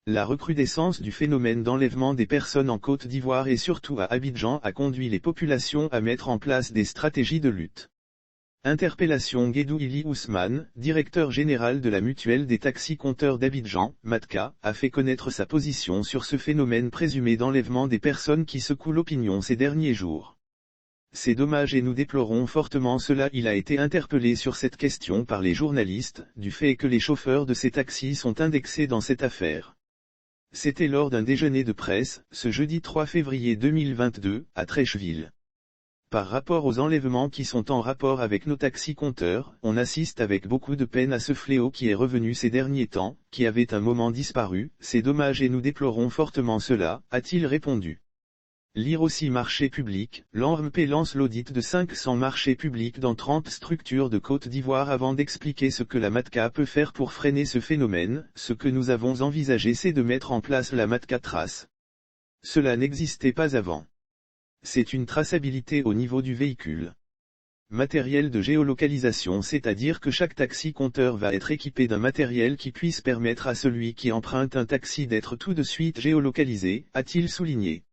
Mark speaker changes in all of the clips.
Speaker 1: La recrudescence du phénomène d'enlèvement des personnes en Côte d'Ivoire et surtout à Abidjan a conduit les populations à mettre en place des stratégies de lutte. Interpellation. Guédou Ili Ousmane, directeur général de la mutuelle des taxis-compteurs d'Abidjan, MATCA, a fait connaître sa position sur ce phénomène présumé d'enlèvement des personnes qui secoue l'opinion ces derniers jours. C'est dommage et nous déplorons fortement cela. Il a été interpellé sur cette question par les journalistes, du fait que les chauffeurs de ces taxis sont indexés dans cette affaire. C'était lors d'un déjeuner de presse, ce jeudi 3 février 2022, à Trècheville. Par rapport aux enlèvements qui sont en rapport avec nos taxis-compteurs, on assiste avec beaucoup de peine à ce fléau qui est revenu ces derniers temps, qui avait un moment disparu. C'est dommage et nous déplorons fortement cela, a-t-il répondu. Lire aussi marché public. L'ANRMP lance l'audit de 500 marchés publics dans 30 structures de Côte d'Ivoire avant d'expliquer ce que la MATCA peut faire pour freiner ce phénomène. Ce que nous avons envisagé, c'est de mettre en place la MATCA Trace. Cela n'existait pas avant. C'est une traçabilité au niveau du véhicule. Matériel de géolocalisation, c'est-à-dire que chaque taxi-compteur va être équipé d'un matériel qui puisse permettre à celui qui emprunte un taxi d'être tout de suite géolocalisé, a-t-il souligné.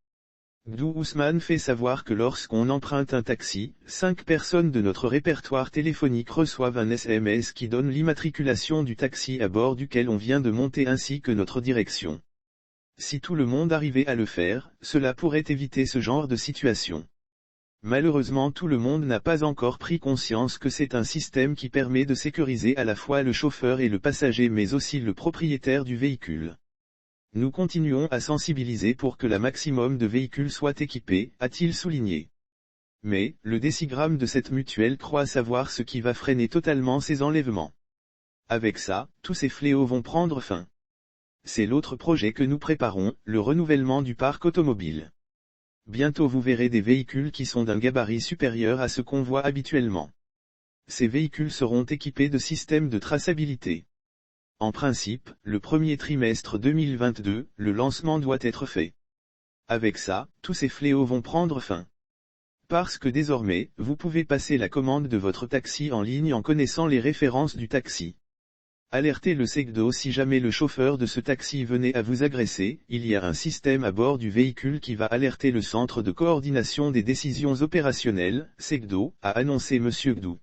Speaker 1: Guédou Ousmane fait savoir que lorsqu'on emprunte un taxi, 5 personnes de notre répertoire téléphonique reçoivent un SMS qui donne l'immatriculation du taxi à bord duquel on vient de monter ainsi que notre direction. Si tout le monde arrivait à le faire, cela pourrait éviter ce genre de situation. Malheureusement, tout le monde n'a pas encore pris conscience que c'est un système qui permet de sécuriser à la fois le chauffeur et le passager mais aussi le propriétaire du véhicule. Nous continuons à sensibiliser pour que le maximum de véhicules soient équipés, a-t-il souligné. Mais, le décigramme de cette mutuelle croit savoir ce qui va freiner totalement ces enlèvements. Avec ça, tous ces fléaux vont prendre fin. C'est l'autre projet que nous préparons, le renouvellement du parc automobile. Bientôt vous verrez des véhicules qui sont d'un gabarit supérieur à ce qu'on voit habituellement. Ces véhicules seront équipés de systèmes de traçabilité. En principe, le premier trimestre 2022, le lancement doit être fait. Avec ça, tous ces fléaux vont prendre fin. Parce que désormais, vous pouvez passer la commande de votre taxi en ligne en connaissant les références du taxi. Alertez le SECDO si jamais le chauffeur de ce taxi venait à vous agresser. Il y a un système à bord du véhicule qui va alerter le centre de coordination des décisions opérationnelles, SECDO, a annoncé M. Guédou.